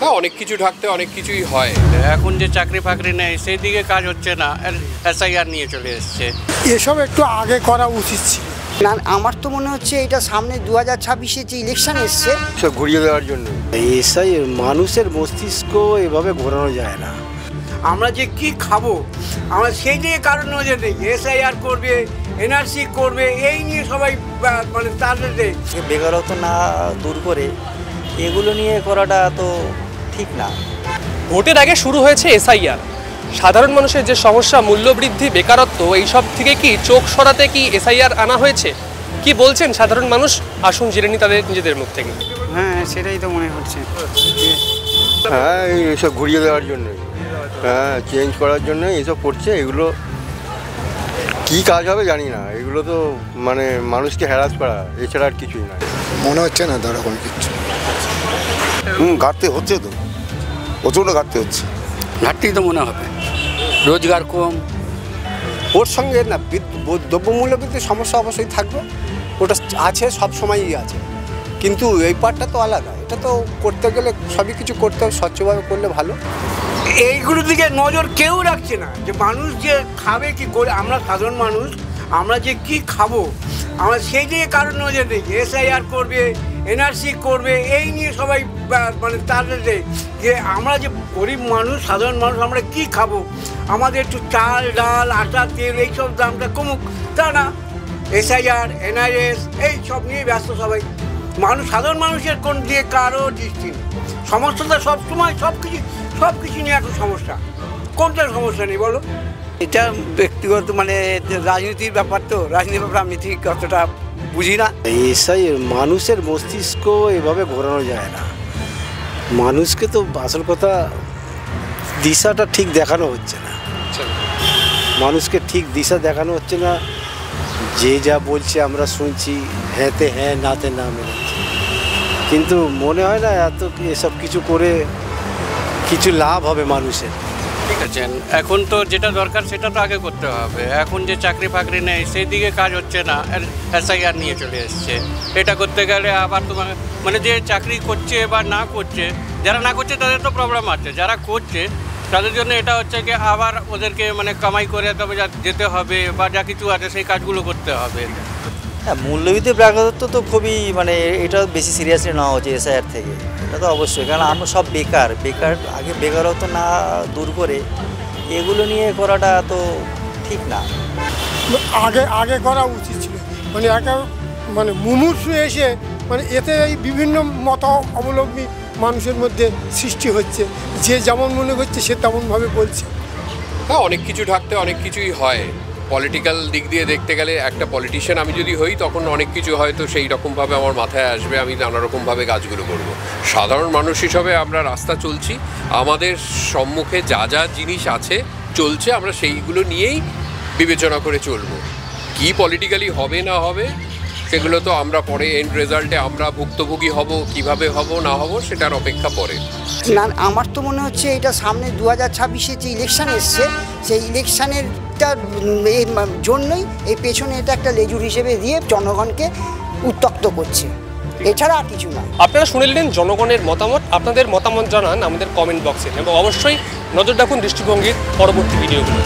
হ্যাঁ, অনেক কিছু ঢাকতে অনেক কিছুই হয়। এখন যে চাকরি ফাকরি নেই সেই দিকে কাজ হচ্ছে না, এসআইআর নিয়ে চলে এসছে। এসব একটু আগে করা উচিত ছিল। না, আমার তো মনে হচ্ছে এটা সামনে 2026-এ যে ইলেকশন এসছে সব ঘুরিয়ে দেওয়ার জন্য। এসআই মানুষের মস্তিষ্ক এভাবে ঘোরানো যায় না। আমরা যে কি খাবো আমরা সেই দিকে কারণ নজর নেই। এসআইআর করবে, এনআরসি করবে, এই নিয়ে সবাই মানে তাদের বেকারত্ব না দূর করে এগুলো নিয়ে করাটা তো ঠিক না। ভোটের আগে শুরু হয়েছে এসআইআর। সাধারণ মানুষের যে সমস্যা, মূল্যবৃদ্ধি, বেকারত্ব, এইসব থেকে কি চোখ সরাতে কি এসআইআর আনা হয়েছে? কি বলছেন সাধারণ মানুষ? আসুন জেনে নি তাদের নিজেদের মুখ থেকে। হ্যাঁ, সেটাই তো মনে হচ্ছে। হ্যাঁ, এইসব ঘুরিয়ে দেওয়ার জন্য, হ্যাঁ, চেঞ্জ করার জন্য এইসব করছে। এগুলো কি কাজ হবে জানি না। এগুলো তো মানে মানুষকে হ্যারাস করা, এছাড়া আর কিছুই না। মনে হচ্ছে না ধরো কোনো কিছু। ঘাটতি হচ্ছে তো, প্রচণ্ড ঘাটতি হচ্ছে। ঘাটতি তো মনে হবে, রোজগার কম। ওর সঙ্গে না দ্রব্যমূল্য বৃদ্ধির সমস্যা অবশ্যই থাকবে, ওটা আছে, সব সময়ই আছে। কিন্তু এই পার্টটা তো আলাদা। এটা তো করতে গেলে সবই কিছু করতে হবে, স্বচ্ছভাবে করলে ভালো। এইগুলোর দিকে নজর কেউ রাখছে না যে মানুষ যে খাবে কি করে। আমরা সাধারণ মানুষ, আমরা যে কি খাবো আমরা সেই দিকে কারণ নজর নেই। এসআইআর করবে, এনআরসি করবে, এই নিয়ে সবাই মানে তাদের যে আমরা যে গরিব মানুষ, সাধারণ মানুষ, আমরা কি খাবো, আমাদের একটু চাল ডাল আটা তেল এইসব দামটা কমুক, তা না। এসআইআর এনআরএস এই সব নিয়ে ব্যস্ত সবাই। মানুষ, সাধারণ মানুষের কোন দিয়ে কারো দৃষ্টি নেই। সমস্যাটা সবসময় সব কিছু নিয়ে এখন সমস্যা। কোনটার সমস্যা নেই বলো? এটা ব্যক্তিগত মানে রাজনীতির ব্যাপার, তো রাজনীতির ব্যাপার আমি ঠিক অতটা বুঝি না। এসআই মানুষের মস্তিষ্ক এভাবে ঘোরানো যায় না। মানুষকে তো আসল কথা দিশাটা ঠিক দেখানো হচ্ছে না। মানুষকে ঠিক দিশা দেখানো হচ্ছে না। যে যা বলছে আমরা শুনছি, হ্যাঁতে হ্যাঁ, নাতে না মেনে। কিন্তু মনে হয় না এত এসব কিছু করে কিছু লাভ হবে মানুষের। ঠিক আছে, এখন তো যেটা দরকার সেটা তো আগে করতে হবে। এখন যে চাকরি ফাকরি নেই সেই দিকে কাজ হচ্ছে না, এসআইআর নিয়ে চলে এসছে। এটা করতে গেলে আবার তোমার মানে যে চাকরি করছে বা না করছে, যারা না করছে তাদের তো প্রবলেম আছে, যারা করছে তাদের জন্য এটা হচ্ছে কি আবার ওদেরকে মানে কামাই করে তবে যেতে হবে বা যা কিছু আছে সেই কাজগুলো করতে হবে। হ্যাঁ, মূল্যবৃদ্ধি বেকারত্ব তো খুবই মানে এটা বেশি সিরিয়াসলি নেওয়া হচ্ছে এসআইআর থেকে। এটা তো অবশ্যই, কারণ আমরা সব বেকার আগে বেকারত্ব না দূর করে এগুলো নিয়ে করাটা তো ঠিক না। আগে করা উচিত ছিল। মানে মানে মুমূর্ষু এসে মানে এতে এই বিভিন্ন মত অবলম্বী মানুষের মধ্যে সৃষ্টি হচ্ছে। যে যেমন মনে করছে সে তেমনভাবে বলছে। হ্যাঁ, অনেক কিছু ঢাকতে অনেক কিছুই হয়। পলিটিক্যাল দিক দিয়ে দেখতে গেলে একটা পলিটিশিয়ান আমি যদি হই তখন অনেক কিছু হয়তো সেই রকমভাবে আমার মাথায় আসবে, আমি নানা রকমভাবে কাজগুলো করব। সাধারণ মানুষ হিসাবে আমরা রাস্তা চলছি, আমাদের সম্মুখে যা যা জিনিস আছে চলছে, আমরা সেইগুলো নিয়েই বিবেচনা করে চলব। কি পলিটিক্যালি হবে না হবে সেগুলো তো আমরা পরে এন্ড রেজাল্টে আমরা ভুক্তভোগী হব, কিভাবে হব না হব সেটার অপেক্ষা পরে। না, আমার তো মনে হচ্ছে এটা সামনে 2026-এ যে ইলেকশন এসছে সেই ইলেকশনের জন্যই এই পেছনে এটা একটা লেজুর হিসেবে দিয়ে জনগণকে উত্তক্ত করছে, এছাড়া আর কিছু না। আপনারা শুনলেন জনগণের মতামত। আপনাদের মতামত জানান আমাদের কমেন্ট বক্সে এবং অবশ্যই নজর রাখুন দৃষ্টিভঙ্গির পরবর্তী ভিডিওগুলো।